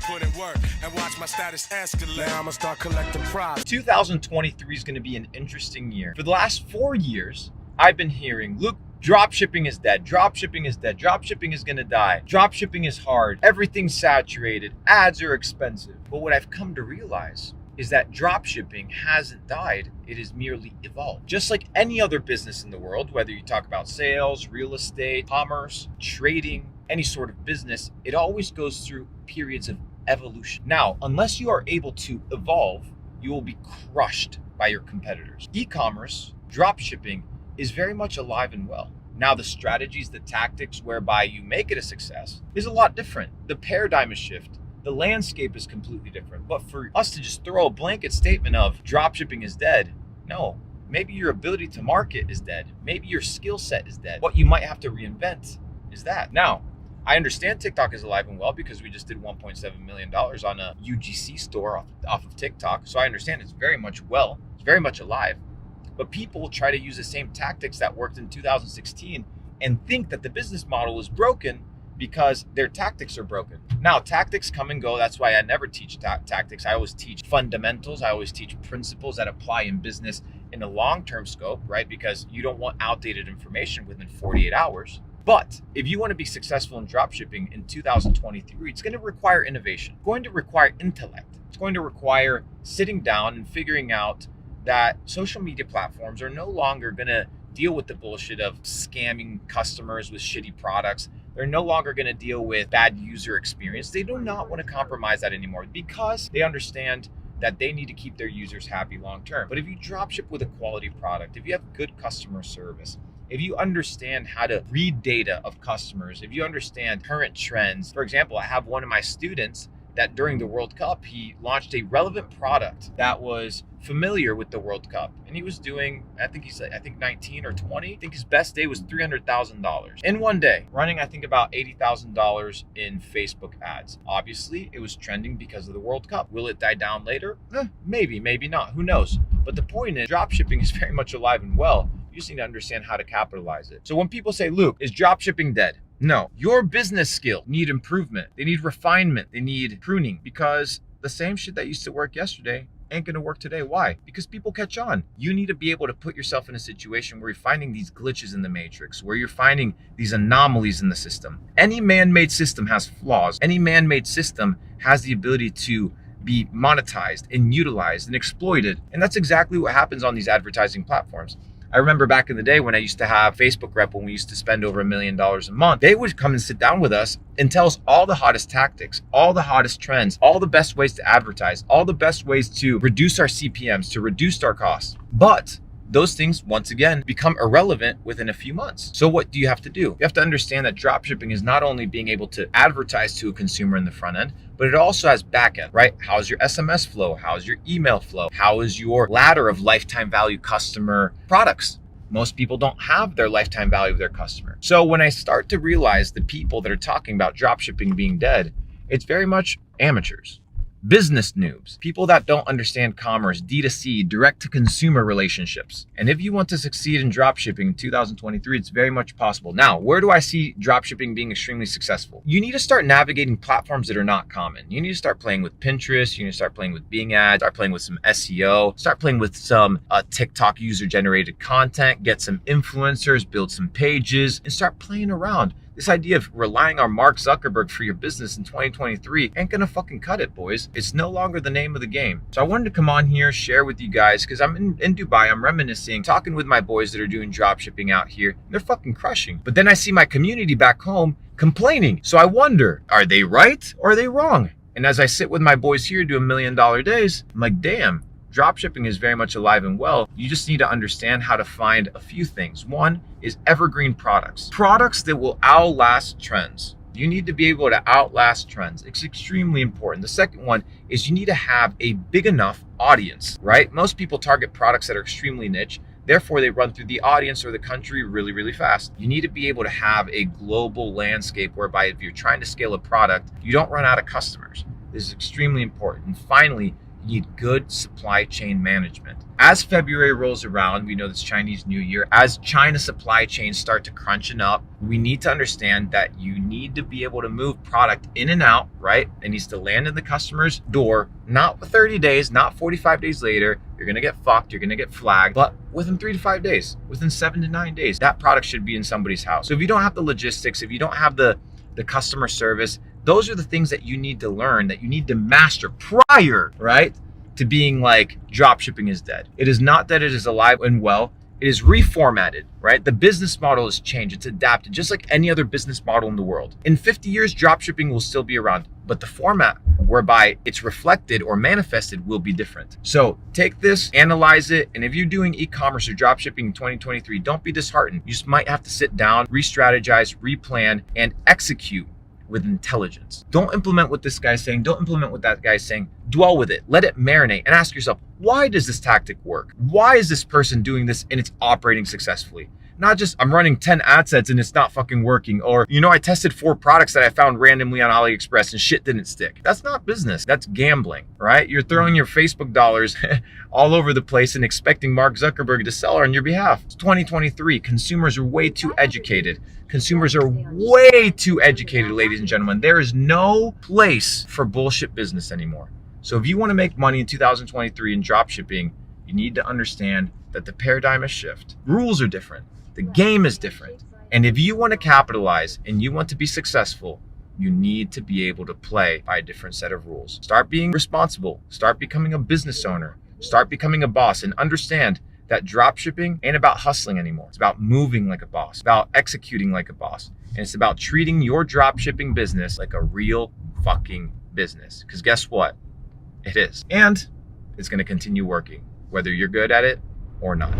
put in work and watch my status escalate. Now I'ma start collecting props. 2023 is going to be an interesting year. For the last 4 years, I've been hearing, Luke, dropshipping is dead. Dropshipping is dead. Dropshipping is going to die. Dropshipping is hard. Everything's saturated. Ads are expensive. But what I've come to realize is that dropshipping hasn't died. It has merely evolved. Just like any other business in the world, whether you talk about sales, real estate, commerce, trading, any sort of business, it always goes through periods of evolution. Now, unless you are able to evolve, you will be crushed by your competitors. E-commerce, dropshipping is very much alive and well. Now, the strategies, the tactics whereby you make it a success is a lot different. The paradigm is shifted. The landscape is completely different. But for us to just throw a blanket statement of dropshipping is dead, no. Maybe your ability to market is dead. Maybe your skill set is dead. What you might have to reinvent is that. Now, I understand TikTok is alive and well because we just did $1.7 million on a UGC store off of TikTok. So I understand it's very much alive. But people try to use the same tactics that worked in 2016 and think that the business model is broken because their tactics are broken. Now, tactics come and go. That's why I never teach tactics. I always teach fundamentals. I always teach principles that apply in business in a long-term scope, right? Because you don't want outdated information within 48 hours. But if you want to be successful in dropshipping in 2023, it's going to require innovation. It's going to require intellect. It's going to require sitting down and figuring out that social media platforms are no longer going to deal with the bullshit of scamming customers with shitty products. They're no longer going to deal with bad user experience. They do not want to compromise that anymore because they understand that they need to keep their users happy long term. But if you dropship with a quality product, if you have good customer service, if you understand how to read data of customers, if you understand current trends. For example, I have one of my students that during the World Cup, he launched a relevant product that was familiar with the World Cup. And he was doing, I think 19 or 20. I think his best day was $300,000 in one day, running, I think about $80,000 in Facebook ads. Obviously, it was trending because of the World Cup. Will it die down later? Maybe, maybe not. Who knows? But the point is, dropshipping is very much alive and well. You just need to understand how to capitalize it. So when people say, Luke, is dropshipping dead? No, your business skills need improvement. They need refinement. They need pruning because the same shit that used to work yesterday ain't gonna work today. Why? Because people catch on. You need to be able to put yourself in a situation where you're finding these glitches in the matrix, where you're finding these anomalies in the system. Any man-made system has flaws. Any man-made system has the ability to be monetized and utilized and exploited. And that's exactly what happens on these advertising platforms. I remember back in the day when I used to have Facebook rep, when we used to spend over $1 million a month, they would come and sit down with us and tell us all the hottest tactics, all the hottest trends, all the best ways to advertise, all the best ways to reduce our CPMs, to reduce our costs. But those things, once again, become irrelevant within a few months. So what do you have to do? You have to understand that dropshipping is not only being able to advertise to a consumer in the front end, but it also has back end, right? How's your SMS flow? How's your email flow? How is your ladder of lifetime value customer products? Most people don't have their lifetime value of their customer. So when I start to realize the people that are talking about dropshipping being dead, it's very much amateurs. Business noobs, people that don't understand commerce, D2C, direct to consumer relationships. And if you want to succeed in dropshipping in 2023, it's very much possible. Now, where do I see dropshipping being extremely successful? You need to start navigating platforms that are not common. You need to start playing with Pinterest. You need to start playing with Bing ads, start playing with some SEO, start playing with some TikTok user generated content, get some influencers, build some pages, and start playing around. This idea of relying on Mark Zuckerberg for your business in 2023 ain't gonna fucking cut it, boys. It's no longer the name of the game. So I wanted to come on here, share with you guys, because I'm in Dubai, I'm reminiscing, talking with my boys that are doing drop shipping out here. They're fucking crushing. But then I see my community back home complaining. So I wonder, are they right or are they wrong? And as I sit with my boys here doing $1 million days, I'm like, damn. Dropshipping is very much alive and well. You just need to understand how to find a few things. One is evergreen products. Products that will outlast trends. You need to be able to outlast trends. It's extremely important. The second one is you need to have a big enough audience, right? Most people target products that are extremely niche. Therefore, they run through the audience or the country really, really fast. You need to be able to have a global landscape whereby if you're trying to scale a product, you don't run out of customers. This is extremely important. And finally, You need good supply chain management. As February rolls around, we know this Chinese New Year, as China supply chains start to crunching up, we need to understand that you need to be able to move product in and out, right? It needs to land in the customer's door, not 30 days, not 45 days later. You're gonna get fucked, you're gonna get flagged, but within 3 to 5 days, within 7 to 9 days, that product should be in somebody's house. So if you don't have the logistics, if you don't have the customer service, those are the things that you need to learn, that you need to master prior, right, to being like, drop shipping is dead. It is not that it is alive and well. It is reformatted, right? The business model has changed. It's adapted, just like any other business model in the world. In 50 years, drop shipping will still be around, but the format whereby it's reflected or manifested will be different. So take this, analyze it, and if you're doing e-commerce or drop shipping in 2023, don't be disheartened. You just might have to sit down, re-strategize, replan, and execute with intelligence. Don't implement what this guy's saying. Don't implement what that guy's saying. Dwell with it. Let it marinate and ask yourself, why does this tactic work? Why is this person doing this and it's operating successfully? Not just, I'm running 10 ad sets and it's not fucking working. Or, I tested 4 products that I found randomly on AliExpress and shit didn't stick. That's not business. That's gambling, right? You're throwing your Facebook dollars all over the place and expecting Mark Zuckerberg to sell on your behalf. It's 2023. Consumers are way too educated. Consumers are way too educated, ladies and gentlemen. There is no place for bullshit business anymore. So if you want to make money in 2023 in drop shipping, you need to understand that the paradigm has shifted. Rules are different. The game is different. And if you want to capitalize and you want to be successful, you need to be able to play by a different set of rules. Start being responsible. Start becoming a business owner. Start becoming a boss, and understand that drop shipping ain't about hustling anymore. It's about moving like a boss, about executing like a boss. And it's about treating your drop shipping business like a real fucking business. Because guess what? It is. And it's going to continue working, whether you're good at it or not.